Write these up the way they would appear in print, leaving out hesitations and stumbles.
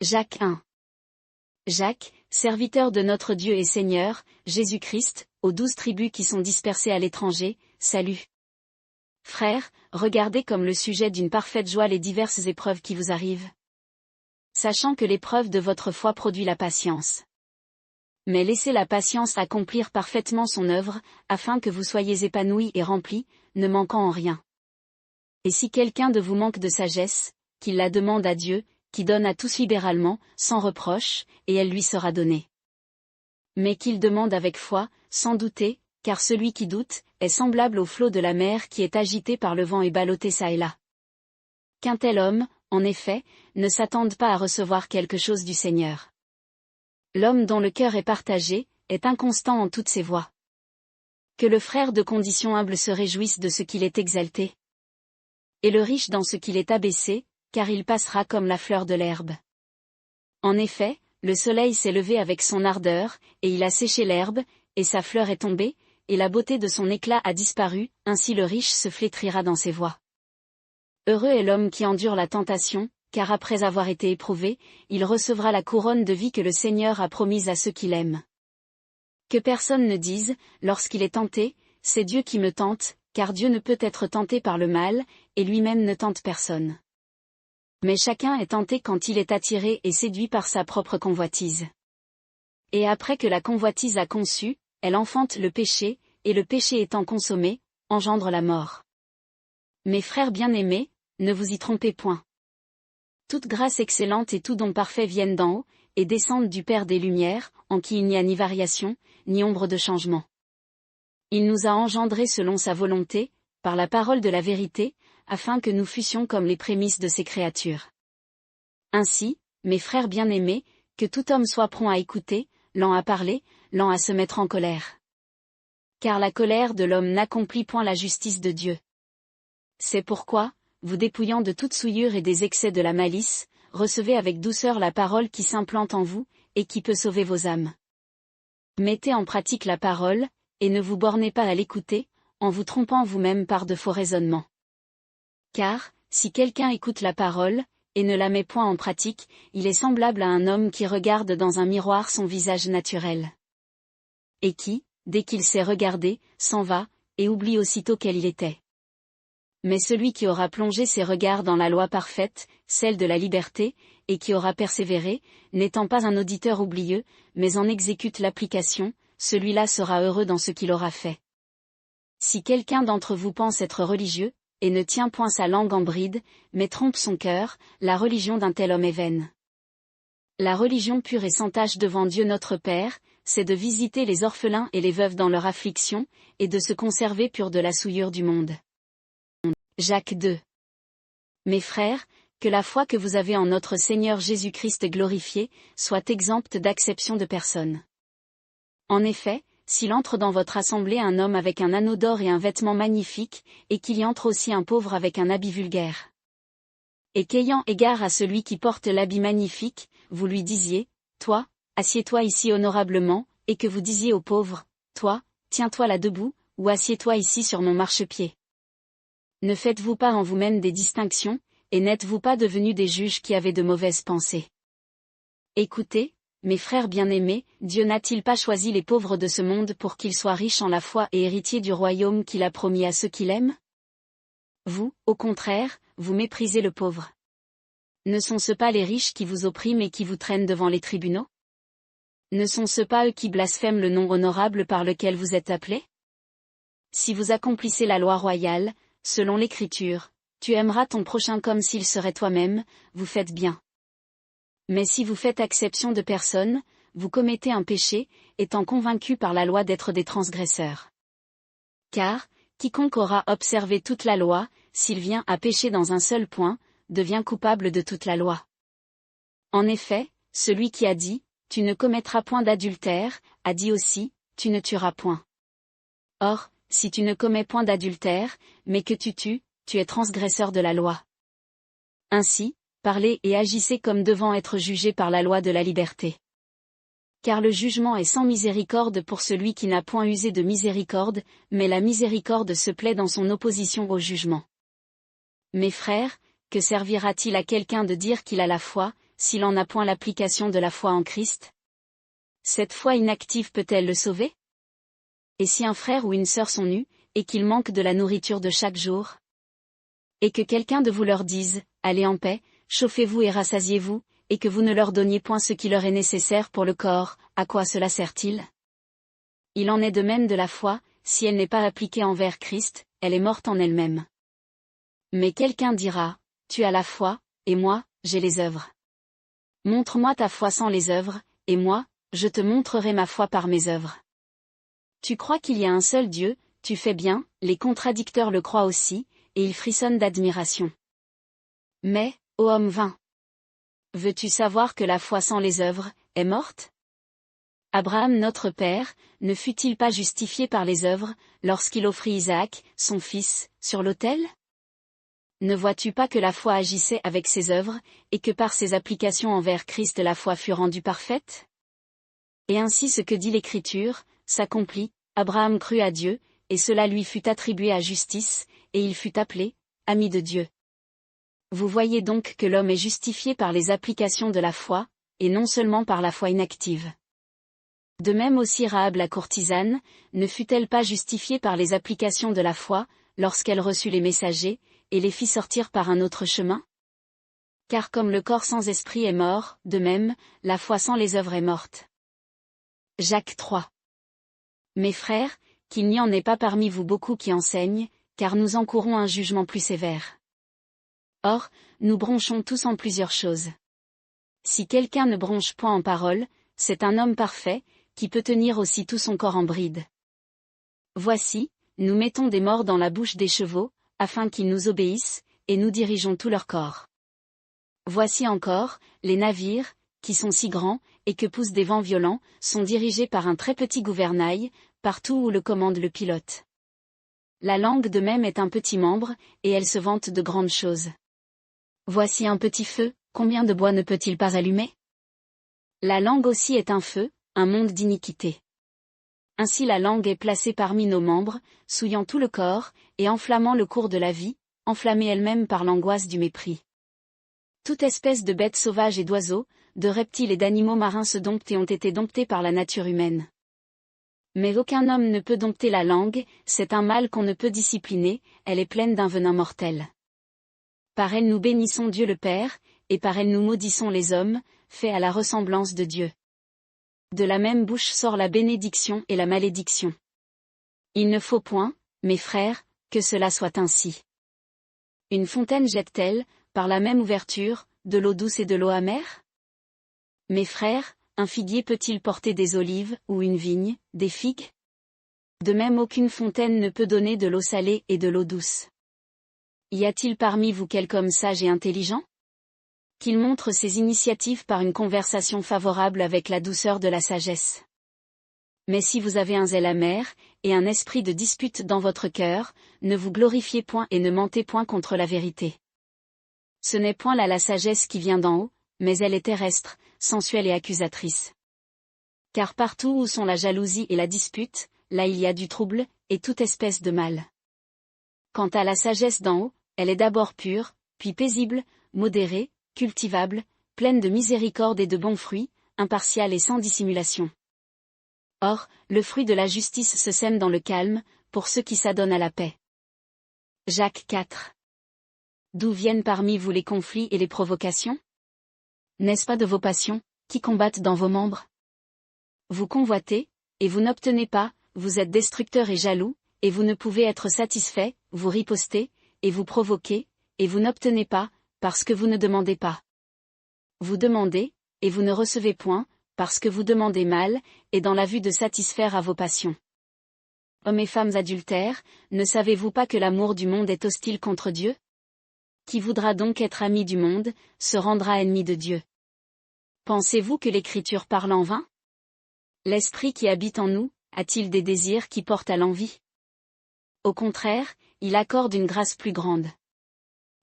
Jacques 1. Jacques, serviteur de notre Dieu et Seigneur, Jésus-Christ, aux 12 tribus qui sont dispersées à l'étranger, salut. Frères, regardez comme le sujet d'une parfaite joie les diverses épreuves qui vous arrivent. Sachant que l'épreuve de votre foi produit la patience. Mais laissez la patience accomplir parfaitement son œuvre, afin que vous soyez épanouis et remplis, ne manquant en rien. Et si quelqu'un de vous manque de sagesse, qu'il la demande à Dieu, qui donne à tous libéralement, sans reproche, et elle lui sera donnée. Mais qu'il demande avec foi, sans douter, car celui qui doute, est semblable au flot de la mer qui est agité par le vent et ballotté çà et là. Qu'un tel homme, en effet, ne s'attende pas à recevoir quelque chose du Seigneur. L'homme dont le cœur est partagé, est inconstant en toutes ses voies. Que le frère de condition humble se réjouisse de ce qu'il est exalté. Et le riche dans ce qu'il est abaissé, car il passera comme la fleur de l'herbe. En effet, le soleil s'est levé avec son ardeur, et il a séché l'herbe, et sa fleur est tombée, et la beauté de son éclat a disparu, ainsi le riche se flétrira dans ses voies. Heureux est l'homme qui endure la tentation, car après avoir été éprouvé, il recevra la couronne de vie que le Seigneur a promise à ceux qui l'aiment. Que personne ne dise, lorsqu'il est tenté, c'est Dieu qui me tente, car Dieu ne peut être tenté par le mal, et lui-même ne tente personne. Mais chacun est tenté quand il est attiré et séduit par sa propre convoitise. Et après que la convoitise a conçu, elle enfante le péché, et le péché étant consommé, engendre la mort. Mes frères bien-aimés, ne vous y trompez point. Toute grâce excellente et tout don parfait viennent d'en haut, et descendent du Père des Lumières, en qui il n'y a ni variation, ni ombre de changement. Il nous a engendrés selon sa volonté, par la parole de la vérité, afin que nous fussions comme les prémices de ses créatures. Ainsi, mes frères bien-aimés, que tout homme soit prompt à écouter, lent à parler, lent à se mettre en colère. Car la colère de l'homme n'accomplit point la justice de Dieu. C'est pourquoi, vous dépouillant de toute souillure et des excès de la malice, recevez avec douceur la parole qui s'implante en vous, et qui peut sauver vos âmes. Mettez en pratique la parole, et ne vous bornez pas à l'écouter, en vous trompant vous-même par de faux raisonnements. Car, si quelqu'un écoute la parole, et ne la met point en pratique, il est semblable à un homme qui regarde dans un miroir son visage naturel. Et qui, dès qu'il s'est regardé, s'en va, et oublie aussitôt quel il était. Mais celui qui aura plongé ses regards dans la loi parfaite, celle de la liberté, et qui aura persévéré, n'étant pas un auditeur oublieux, mais en exécute l'application, celui-là sera heureux dans ce qu'il aura fait. Si quelqu'un d'entre vous pense être religieux, et ne tient point sa langue en bride, mais trompe son cœur, la religion d'un tel homme est vaine. La religion pure et sans tache devant Dieu notre Père, c'est de visiter les orphelins et les veuves dans leur affliction, et de se conserver pur de la souillure du monde. Jacques 2. Mes frères, que la foi que vous avez en notre Seigneur Jésus-Christ glorifié, soit exempte d'acception de personne. En effet, s'il entre dans votre assemblée un homme avec un anneau d'or et un vêtement magnifique, et qu'il y entre aussi un pauvre avec un habit vulgaire. Et qu'ayant égard à celui qui porte l'habit magnifique, vous lui disiez, toi, assieds-toi ici honorablement, et que vous disiez au pauvre, toi, tiens-toi là debout, ou assieds-toi ici sur mon marchepied. Ne faites-vous pas en vous-même des distinctions, et n'êtes-vous pas devenus des juges qui avaient de mauvaises pensées? Écoutez, mes frères bien-aimés, Dieu n'a-t-il pas choisi les pauvres de ce monde pour qu'ils soient riches en la foi et héritiers du royaume qu'il a promis à ceux qui l'aiment? Vous, au contraire, vous méprisez le pauvre. Ne sont-ce pas les riches qui vous oppriment et qui vous traînent devant les tribunaux? Ne sont-ce pas eux qui blasphèment le nom honorable par lequel vous êtes appelés? Si vous accomplissez la loi royale, selon l'Écriture, tu aimeras ton prochain comme s'il serait toi-même, vous faites bien. Mais si vous faites exception de personne, vous commettez un péché, étant convaincu par la loi d'être des transgresseurs. Car, quiconque aura observé toute la loi, s'il vient à pécher dans un seul point, devient coupable de toute la loi. En effet, celui qui a dit, tu ne commettras point d'adultère, a dit aussi, tu ne tueras point. Or, si tu ne commets point d'adultère, mais que tu tues, tu es transgresseur de la loi. Ainsi, parlez et agissez comme devant être jugés par la loi de la liberté. Car le jugement est sans miséricorde pour celui qui n'a point usé de miséricorde, mais la miséricorde se plaît dans son opposition au jugement. Mes frères, que servira-t-il à quelqu'un de dire qu'il a la foi, s'il en a point l'application de la foi en Christ? Cette foi inactive peut-elle le sauver? Et si un frère ou une sœur sont nus, et qu'ils manquent de la nourriture de chaque jour? Et que quelqu'un de vous leur dise, allez en paix, chauffez-vous et rassasiez-vous, et que vous ne leur donniez point ce qui leur est nécessaire pour le corps, à quoi cela sert-il? Il en est de même de la foi, si elle n'est pas appliquée envers Christ, elle est morte en elle-même. Mais quelqu'un dira, tu as la foi, et moi, j'ai les œuvres. Montre-moi ta foi sans les œuvres, et moi, je te montrerai ma foi par mes œuvres. Tu crois qu'il y a un seul Dieu, tu fais bien, les contradicteurs le croient aussi, et ils frissonnent d'admiration. Mais, ô homme vain, veux-tu savoir que la foi sans les œuvres est morte? Abraham notre père, ne fut-il pas justifié par les œuvres, lorsqu'il offrit Isaac, son fils, sur l'autel? Ne vois-tu pas que la foi agissait avec ses œuvres, et que par ses applications envers Christ la foi fut rendue parfaite? Et ainsi ce que dit l'Écriture, s'accomplit, Abraham crut à Dieu, et cela lui fut attribué à justice, et il fut appelé, ami de Dieu. Vous voyez donc que l'homme est justifié par les applications de la foi, et non seulement par la foi inactive. De même aussi Rahab la courtisane, ne fut-elle pas justifiée par les applications de la foi, lorsqu'elle reçut les messagers, et les fit sortir par un autre chemin? Car comme le corps sans esprit est mort, de même, la foi sans les œuvres est morte. Jacques 3. Mes frères, qu'il n'y en ait pas parmi vous beaucoup qui enseignent, car nous encourons un jugement plus sévère. Or, nous bronchons tous en plusieurs choses. Si quelqu'un ne bronche point en parole, c'est un homme parfait, qui peut tenir aussi tout son corps en bride. Voici, nous mettons des morts dans la bouche des chevaux, afin qu'ils nous obéissent, et nous dirigeons tout leur corps. Voici encore, les navires, qui sont si grands, et que poussent des vents violents, sont dirigés par un très petit gouvernail, partout où le commande le pilote. La langue de même est un petit membre, et elle se vante de grandes choses. Voici un petit feu, combien de bois ne peut-il pas allumer? La langue aussi est un feu, un monde d'iniquité. Ainsi la langue est placée parmi nos membres, souillant tout le corps, et enflammant le cours de la vie, enflammée elle-même par l'angoisse du mépris. Toute espèce de bêtes sauvages et d'oiseaux, de reptiles et d'animaux marins se domptent et ont été domptés par la nature humaine. Mais aucun homme ne peut dompter la langue, c'est un mal qu'on ne peut discipliner, elle est pleine d'un venin mortel. Par elle nous bénissons Dieu le Père, et par elle nous maudissons les hommes, faits à la ressemblance de Dieu. De la même bouche sort la bénédiction et la malédiction. Il ne faut point, mes frères, que cela soit ainsi. Une fontaine jette-t-elle, par la même ouverture, de l'eau douce et de l'eau amère? Mes frères, un figuier peut-il porter des olives, ou une vigne, des figues? De même aucune fontaine ne peut donner de l'eau salée et de l'eau douce. Y a-t-il parmi vous quelque homme sage et intelligent? Qu'il montre ses initiatives par une conversation favorable avec la douceur de la sagesse. Mais si vous avez un zèle amer, et un esprit de dispute dans votre cœur, ne vous glorifiez point et ne mentez point contre la vérité. Ce n'est point là la sagesse qui vient d'en haut, mais elle est terrestre, sensuelle et accusatrice. Car partout où sont la jalousie et la dispute, là il y a du trouble, et toute espèce de mal. Quant à la sagesse d'en haut, elle est d'abord pure, puis paisible, modérée, cultivable, pleine de miséricorde et de bons fruits, impartiale et sans dissimulation. Or, le fruit de la justice se sème dans le calme, pour ceux qui s'adonnent à la paix. Jacques 4. D'où viennent parmi vous les conflits et les provocations? N'est-ce pas de vos passions, qui combattent dans vos membres? Vous convoitez, et vous n'obtenez pas, vous êtes destructeurs et jaloux, et vous ne pouvez être satisfaits, vous ripostez, et vous provoquez, et vous n'obtenez pas, parce que vous ne demandez pas. Vous demandez, et vous ne recevez point, parce que vous demandez mal, et dans la vue de satisfaire à vos passions. Hommes et femmes adultères, ne savez-vous pas que l'amour du monde est hostile contre Dieu? Qui voudra donc être ami du monde, se rendra ennemi de Dieu. Pensez-vous que l'Écriture parle en vain? L'Esprit qui habite en nous, a-t-il des désirs qui portent à l'envie? Au contraire, il accorde une grâce plus grande.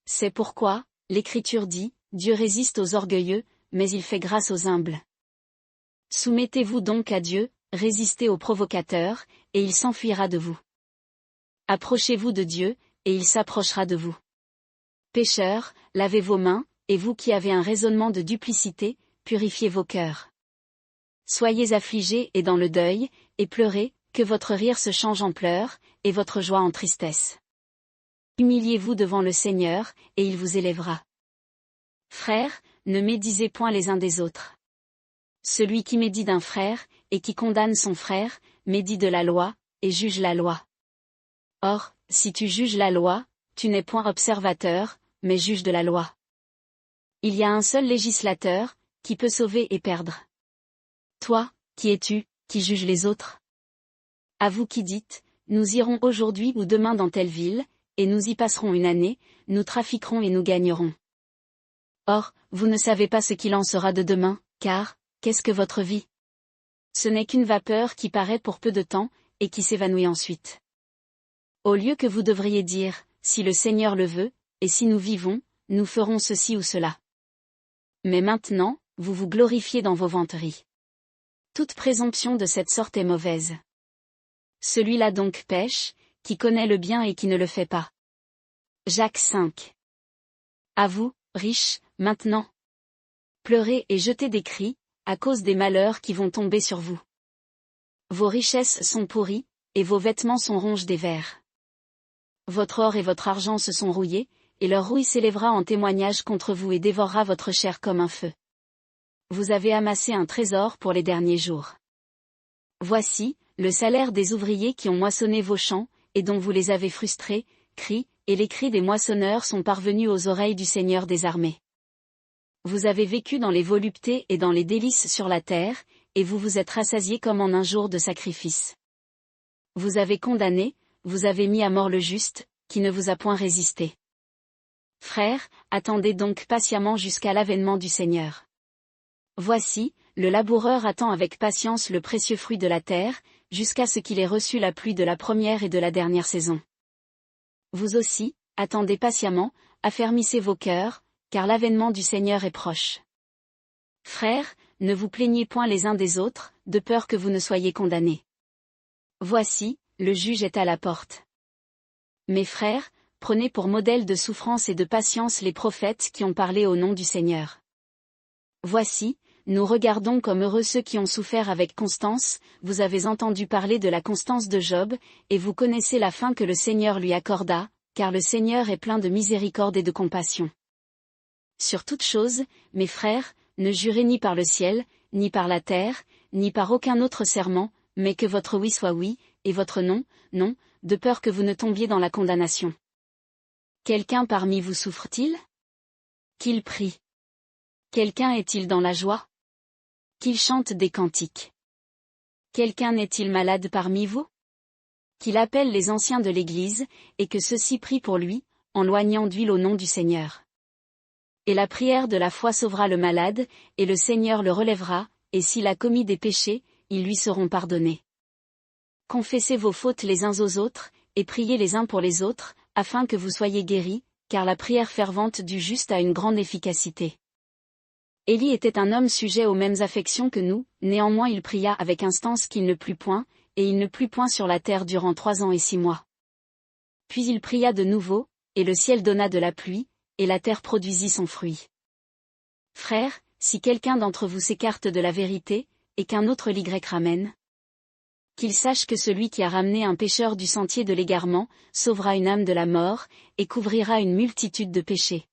C'est pourquoi, l'Écriture dit, Dieu résiste aux orgueilleux, mais il fait grâce aux humbles. Soumettez-vous donc à Dieu, résistez aux provocateurs, et il s'enfuira de vous. Approchez-vous de Dieu, et il s'approchera de vous. Pécheurs, lavez vos mains, et vous qui avez un raisonnement de duplicité, purifiez vos cœurs. Soyez affligés et dans le deuil, et pleurez, que votre rire se change en pleurs, et votre joie en tristesse. Humiliez-vous devant le Seigneur, et il vous élèvera. Frères, ne médisez point les uns des autres. Celui qui médit d'un frère, et qui condamne son frère, médit de la loi, et juge la loi. Or, si tu juges la loi, tu n'es point observateur, mais juge de la loi. Il y a un seul législateur, qui peut sauver et perdre. Toi, qui es-tu, qui juges les autres? À vous qui dites, nous irons aujourd'hui ou demain dans telle ville, et nous y passerons une année, nous trafiquerons et nous gagnerons. Or, vous ne savez pas ce qu'il en sera de demain, car, qu'est-ce que votre vie? Ce n'est qu'une vapeur qui paraît pour peu de temps, et qui s'évanouit ensuite. Au lieu que vous devriez dire, si le Seigneur le veut, et si nous vivons, nous ferons ceci ou cela. Mais maintenant, vous vous glorifiez dans vos vanteries. Toute présomption de cette sorte est mauvaise. Celui-là donc pêche, qui connaît le bien et qui ne le fait pas. Jacques 5. À vous, riches, maintenant. Pleurez et jetez des cris, à cause des malheurs qui vont tomber sur vous. Vos richesses sont pourries, et vos vêtements sont ronges des vers. Votre or et votre argent se sont rouillés, et leur rouille s'élèvera en témoignage contre vous et dévorera votre chair comme un feu. Vous avez amassé un trésor pour les derniers jours. Voici, le salaire des ouvriers qui ont moissonné vos champs, et dont vous les avez frustrés, crie, et les cris des moissonneurs sont parvenus aux oreilles du Seigneur des armées. Vous avez vécu dans les voluptés et dans les délices sur la terre, et vous vous êtes rassasiés comme en un jour de sacrifice. Vous avez condamné, vous avez mis à mort le juste, qui ne vous a point résisté. Frères, attendez donc patiemment jusqu'à l'avènement du Seigneur. Voici, le laboureur attend avec patience le précieux fruit de la terre, jusqu'à ce qu'il ait reçu la pluie de la première et de la dernière saison. Vous aussi, attendez patiemment, affermissez vos cœurs, car l'avènement du Seigneur est proche. Frères, ne vous plaignez point les uns des autres, de peur que vous ne soyez condamnés. Voici, le juge est à la porte. Mes frères, prenez pour modèle de souffrance et de patience les prophètes qui ont parlé au nom du Seigneur. Voici, nous regardons comme heureux ceux qui ont souffert avec constance, vous avez entendu parler de la constance de Job, et vous connaissez la fin que le Seigneur lui accorda, car le Seigneur est plein de miséricorde et de compassion. Sur toute chose, mes frères, ne jurez ni par le ciel, ni par la terre, ni par aucun autre serment, mais que votre oui soit oui, et votre non, non, de peur que vous ne tombiez dans la condamnation. Quelqu'un parmi vous souffre-t-il? Qu'il prie. Quelqu'un est-il dans la joie? Qu'il chante des cantiques. Quelqu'un n'est-il malade parmi vous? Qu'il appelle les anciens de l'Église, et que ceux-ci prient pour lui, en loignant d'huile au nom du Seigneur. Et la prière de la foi sauvera le malade, et le Seigneur le relèvera, et s'il a commis des péchés, ils lui seront pardonnés. Confessez vos fautes les uns aux autres, et priez les uns pour les autres, afin que vous soyez guéris, car la prière fervente du juste a une grande efficacité. Élie était un homme sujet aux mêmes affections que nous, néanmoins il pria avec instance qu'il ne plût point, et il ne plut point sur la terre durant 3 ans et 6 mois. Puis il pria de nouveau, et le ciel donna de la pluie, et la terre produisit son fruit. Frères, si quelqu'un d'entre vous s'écarte de la vérité, et qu'un autre l'y ramène, qu'il sache que celui qui a ramené un pécheur du sentier de l'égarement, sauvera une âme de la mort, et couvrira une multitude de péchés.